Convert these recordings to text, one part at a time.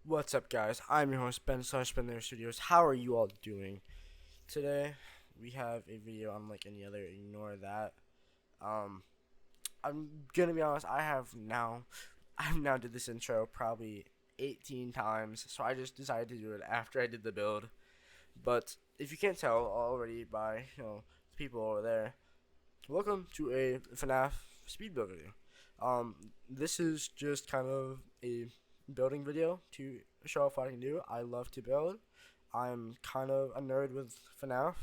What's up, guys? I'm your host, Ben/bentherestudios. How are you all doing? Today, we have a video unlike any other. Ignore that. Um, I'm gonna be honest. I've now did this intro probably 18 times, so I just decided to do it after I did the build. But if you can't tell already by the people over there, welcome to a FNAF speed build video. This is just kind of a building video to show off what I can do. I love to build. I'm kind of a nerd with FNAF,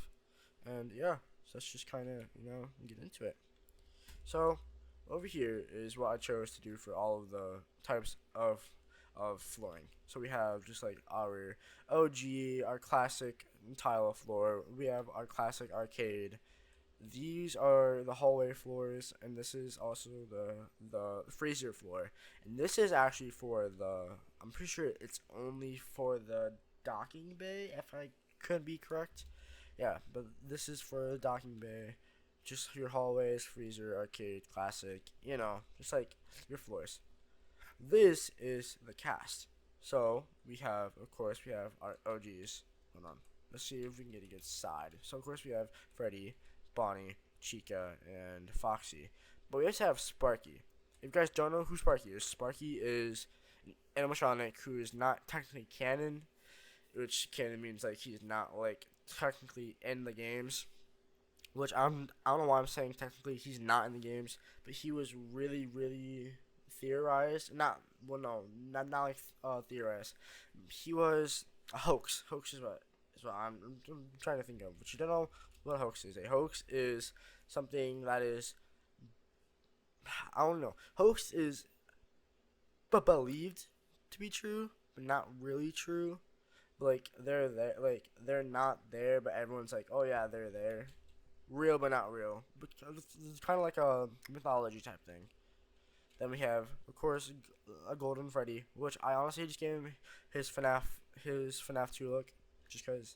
and yeah, so let's just kind of get into it. So over here is what I chose to do for all of the types of flooring. So we have just like our OG, our classic tile floor. We have our classic arcade. These are the hallway floors, and this is also the freezer floor. And this is actually for the, I'm pretty sure it's only for the docking bay, if I could be correct. Yeah, but this is for the docking bay. Just your hallways, freezer, arcade, classic, just like your floors. This is the cast. So we have, of course, we have our OGs. Hold on. Let's see if we can get a good side. So of course we have Freddy, Bonnie, Chica, and Foxy. But we also have Sparky. If you guys don't know who Sparky is an animatronic who is not technically canon, which canon means like he's not like technically in the games. Which I don't know why I'm saying technically he's not in the games, but he was really theorized. Not like theorized. He was a hoax. Hoax is what I'm trying to think of. But you don't know what a hoax is. A hoax is something that is, I don't know. Hoax is but believed to be true, but not really true. Like they're there, like they're not there, but everyone's like, oh yeah, they're there. Real but not real. But it's kind of like a mythology type thing. Then we have, of course, a Golden Freddy, which I honestly just gave him his FNAF 2 look, just because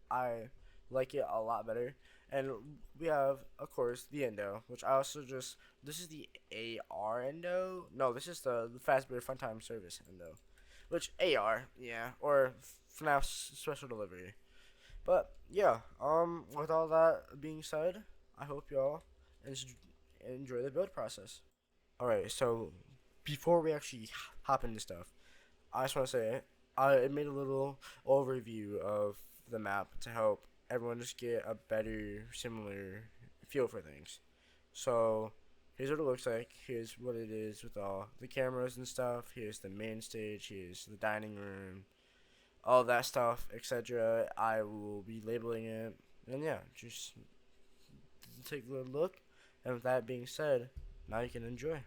I like it a lot better. And we have, of course, the Endo, which I also just, this is the AR Endo. No, this is the Fazbear Funtime Service Endo, which AR, yeah, or FNAF Special Delivery. But yeah, with all that being said, I hope y'all enjoy the build process. All right, so before we actually hop into stuff, I just want to say I made a little overview of the map to help everyone just get a better, similar feel for things. So here's what it looks like. Here's what it is with all the cameras and stuff. Here's the main stage. Here's the dining room. All that stuff, etc. I will be labeling it. And yeah, just take a little look. And with that being said, now you can enjoy.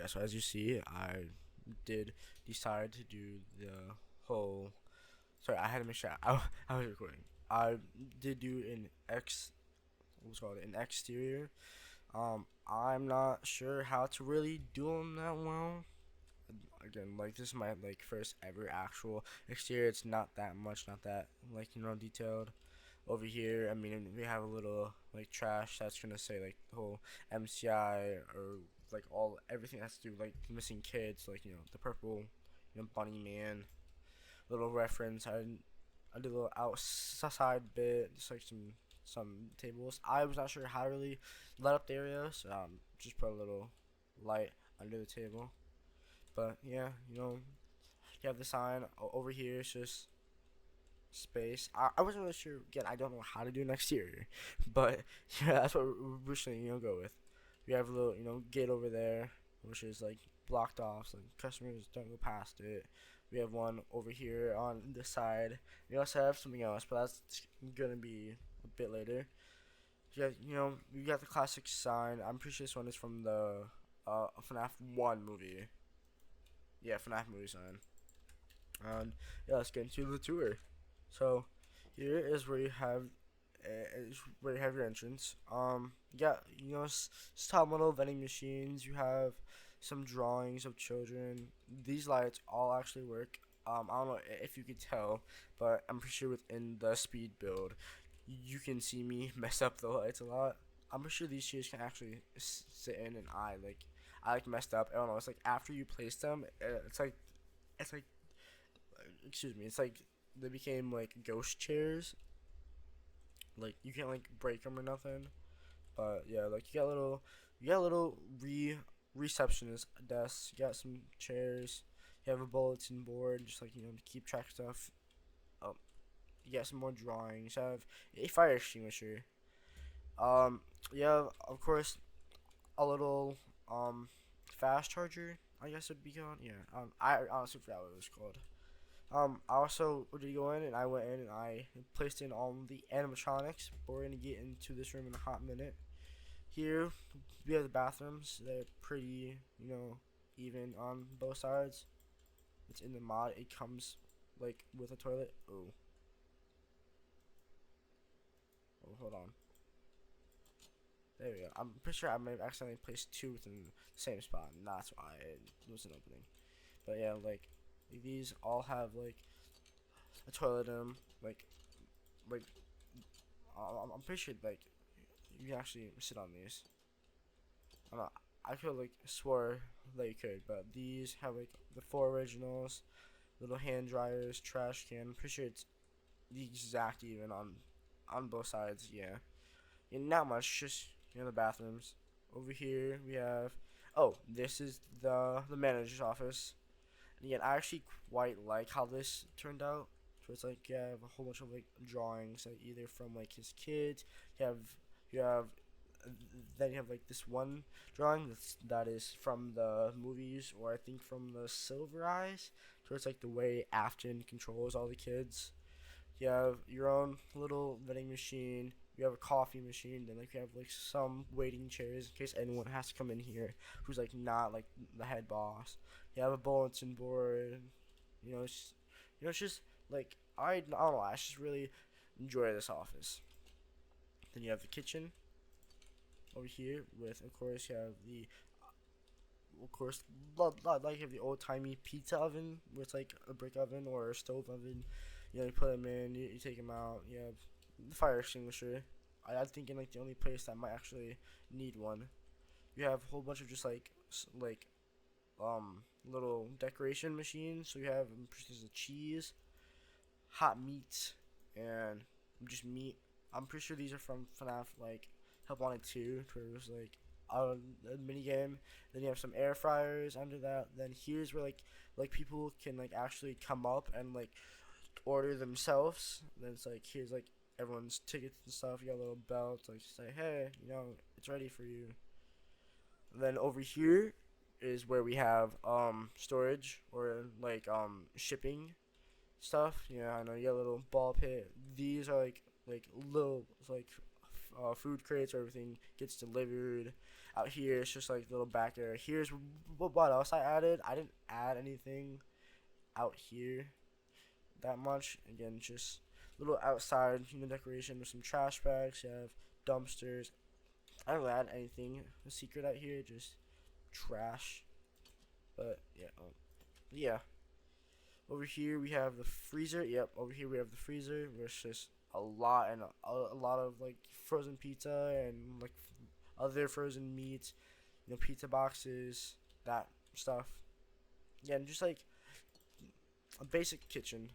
so as you see, I did decide to do the whole. Sorry, I had to make sure I was recording. I did do an what's called an exterior. I'm not sure how to really do them that well. Again, like this is my like first ever actual exterior. It's not that much, not that like detailed. Over here, I mean, we have a little like trash that's gonna say like the whole MCI or like all everything has to do like missing kids, like the purple, bunny man. Little reference. I did a little outside bit, just like some tables. I was not sure how to really light up the area, so just put a little light under the table. But yeah, you have the sign over here. It's just space. I wasn't really sure. Again, I don't know how to do an exterior, but yeah, that's what we're just gonna go with. We have a little gate over there, which is like blocked off, so customers don't go past it. We have one over here on the side. We also have something else, but that's gonna be a bit later. Yeah, we got the classic sign. I'm pretty sure this one is from the FNAF 1 movie. Yeah, FNAF movie sign. And yeah, let's get into the tour. So here is where you have your entrance. Yeah, some little vending machines. You have some drawings of children. These lights all actually work. I don't know if you could tell, but I'm pretty sure within the speed build, you can see me mess up the lights a lot. I'm pretty sure these chairs can actually sit in, and I like messed up. I don't know. It's like after you place them, it's like excuse me. It's like they became like ghost chairs. Like you can't like break them or nothing. But yeah, like you got a little receptionist desk. You got some chairs. You have a bulletin board, just like to keep track of stuff. Um, you got some more drawings. You have a fire extinguisher. You have of course a little fast charger. I guess it'd be called. Yeah. I honestly forgot what it was called. I also did go in and I went in and I placed in all the animatronics. But we're gonna get into this room in a hot minute. Here we have the bathrooms. They're pretty, even on both sides. It's in the mod. It comes like with a toilet. Oh, hold on. There we go. I'm pretty sure I may have accidentally placed two within the same spot, and that's why it wasn't opening. But yeah, like these all have like a toilet in them. Like I'm pretty sure like you can actually sit on these. I'm not, I could like swore that you could, but these have like the four originals, little hand dryers, trash can. I'm pretty sure it's the exact even on both sides. Yeah, and not much. Just the bathrooms. Over here we have. Oh, this is the manager's office. And again, I actually quite like how this turned out. So it's like you have a whole bunch of like drawings, like either from like his kids. You have then you have like this one drawing that is from the movies, or I think from the Silver Eyes. So it's like the way Afton controls all the kids. You have your own little vending machine. You have a coffee machine. Then like you have like some waiting chairs in case anyone has to come in here who's like not like the head boss. You have a bulletin board. It's just like I don't know. I just really enjoy this office. Then you have the kitchen over here with, of course, you have like you have the old timey pizza oven where it's like a brick oven or a stove oven. You put them in, you take them out. You have the fire extinguisher. I'm thinking like the only place that might actually need one. You have a whole bunch of just like little decoration machines. So you have pieces of cheese, hot meat, and just meat. I'm pretty sure these are from FNAF like Help Wanted 2, where it was like a mini game. Then you have some air fryers under that. Then here's where like people can like actually come up and like order themselves. Then it's like here's like everyone's tickets and stuff. You got a little belt like say hey, it's ready for you. And then over here is where we have storage or like shipping stuff. I know you got a little ball pit. These are like little like food crates, where everything gets delivered. Out here, it's just like little back area. Here's what else I added. I didn't add anything out here that much. Again, just little outside decoration with some trash bags. You have dumpsters. I don't really add anything secret out here, just trash. But yeah. Over here we have the freezer. Yep, over here we have the freezer, where it's just a lot and a lot of like frozen pizza and like other frozen meats, pizza boxes, that stuff. Yeah, and just like a basic kitchen.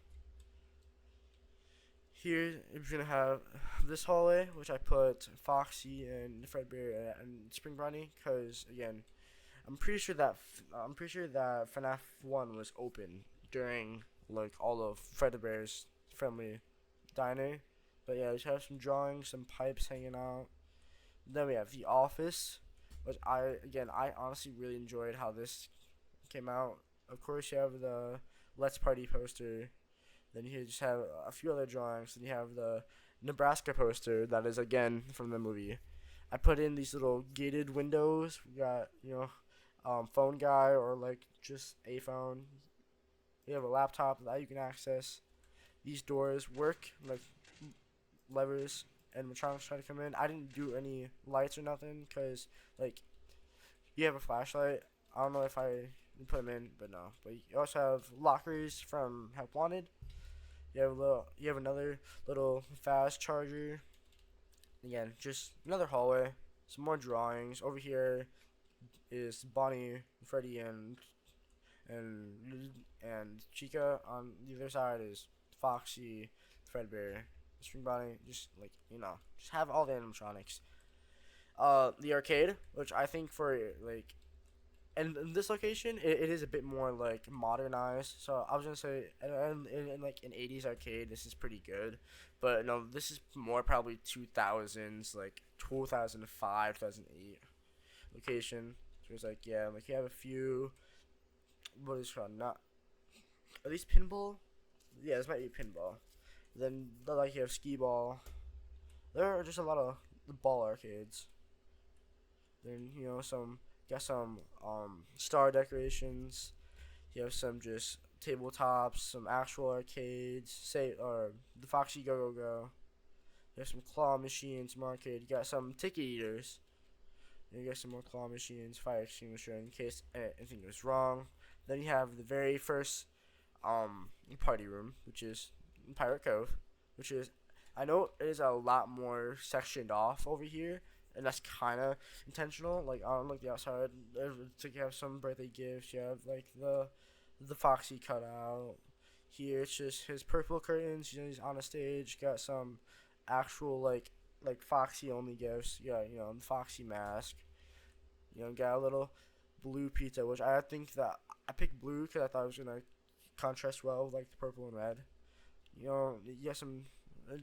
Here we're gonna have this hallway, which I put Foxy and Fredbear and Spring Bunny, cause again, I'm pretty sure that FNAF 1 was open during like all of Fredbear's family diner. But yeah, we have some drawings, some pipes hanging out. Then we have the office, which I honestly really enjoyed how this came out. Of course, you have the Let's Party poster. Then you just have a few other drawings. Then you have the Nebraska poster that is again from the movie. I put in these little gated windows. We got phone guy or like just a phone. You have a laptop that you can access. These doors work like levers and animatronics try to come in. I didn't do any lights or nothing because like you have a flashlight. I don't know if I put them in, but no. But you also have lockers from Help Wanted. You have another little fast charger. Again, just another hallway. Some more drawings. Over here is Bonnie, Freddy, and Chica. On the other side is Foxy, Fredbear, Spring Bonnie. Just like just have all the animatronics. The arcade, which I think for like, and in this location, it is a bit more like modernized. So I was gonna say, in like an '80s arcade, this is pretty good. But no, this is more probably 2000s, like 2005, 2008 location. So it's like like you have a few. What is it called? Not are these pinball? Yeah, this might be pinball. Then like you have skee ball. There are just a lot of the ball arcades. Then some star decorations. You have some just tabletops, some actual arcades, or the Foxy Go Go Go. You have some claw machines, some arcade. You got some ticket eaters. And you got some more claw machines, fire extinguisher in case anything goes wrong. Then you have the very first party room, which is Pirate Cove, which is I know it is a lot more sectioned off over here, and that's kind of intentional. Like on like the outside, you have some birthday gifts. You have like the Foxy cutout. Here it's just his purple curtains. He's on a stage. Got some actual like Foxy only gifts. Yeah, the Foxy mask. Got a little blue pizza, which I think that I picked blue because I thought it was gonna contrast well with like the purple and red. You got some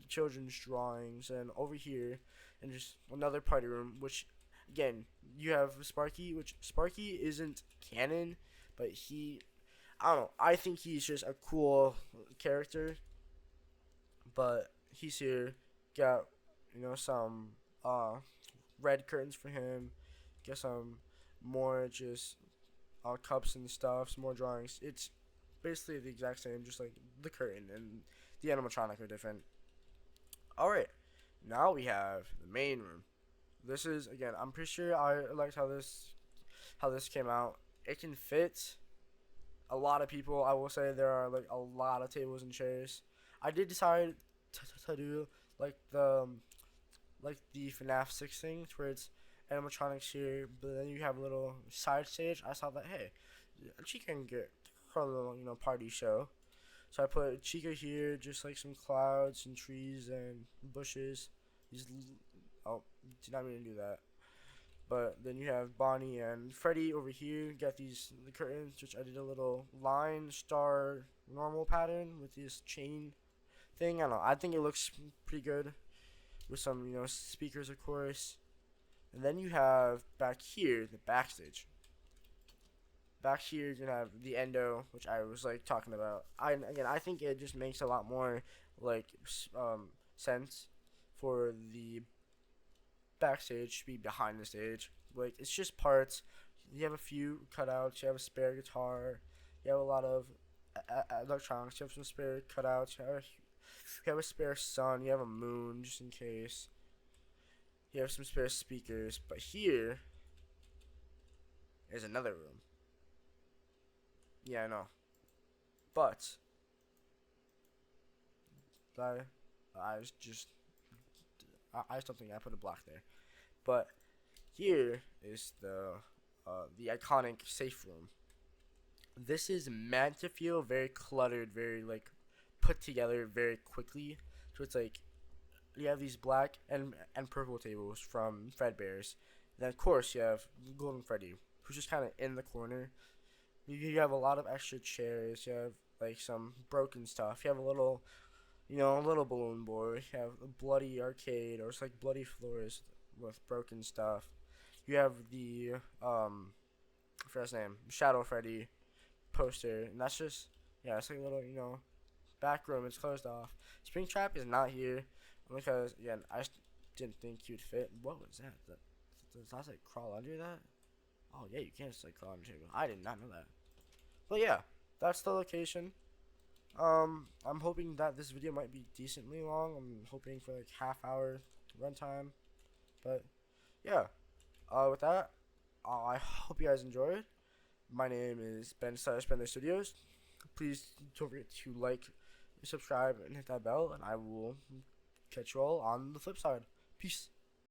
children's drawings, and over here, and just another party room, which again you have Sparky, which Sparky isn't canon, but I don't know. I think he's just a cool character, but he's here. Got some red curtains for him. Get some more just cups and stuff. Some more drawings. It's basically the exact same, just like the curtain and the animatronic are different. All right, now we have the main room. This is again. I'm pretty sure I liked how this came out. It can fit a lot of people. I will say there are like a lot of tables and chairs. I did decide to do like the FNAF 6 thing, where it's animatronics here, but then you have a little side stage. I saw that hey, she can get her little party show. So I put Chica here, just like some clouds and trees and bushes. Did not mean to do that. But then you have Bonnie and Freddy over here. Got the curtains, which I did a little line star normal pattern with this chain thing. I don't know. I think it looks pretty good with some speakers, of course. And then you have back here the backstage. Back here you're gonna have the endo, which I was like talking about. I think it just makes a lot more like sense for the backstage, should be behind the stage. Like, it's just parts. You have a few cutouts. You have a spare guitar. You have a lot of electronics. You have some spare cutouts. You have a spare sun. You have a moon just in case. You have some spare speakers. But here is another room. Yeah, I know. But I just don't think I put a block there. But here is the iconic safe room. This is meant to feel very cluttered, very like put together very quickly. So it's like you have these black and purple tables from Fredbear's. Then of course you have Golden Freddy, who's just kind of in the corner. You have a lot of extra chairs. You have like some broken stuff. You have a little, a little balloon board. You have a bloody arcade, or it's like bloody floors with broken stuff. You have the I forgot his name, Shadow Freddy poster, and that's just, yeah, it's like a little, back room. It's closed off. Springtrap is not here because, again, I just didn't think you'd fit. What was that? Does that like crawl under that? Oh yeah, you can just like crawl under the table. I did not know that. But yeah, that's the location. I'm hoping that this video might be decently long. I'm hoping for like half-hour runtime. But yeah, with that, I hope you guys enjoyed. My name is bentherestudios. Please don't forget to like, subscribe, and hit that bell, and I will catch you all on the flip side. Peace.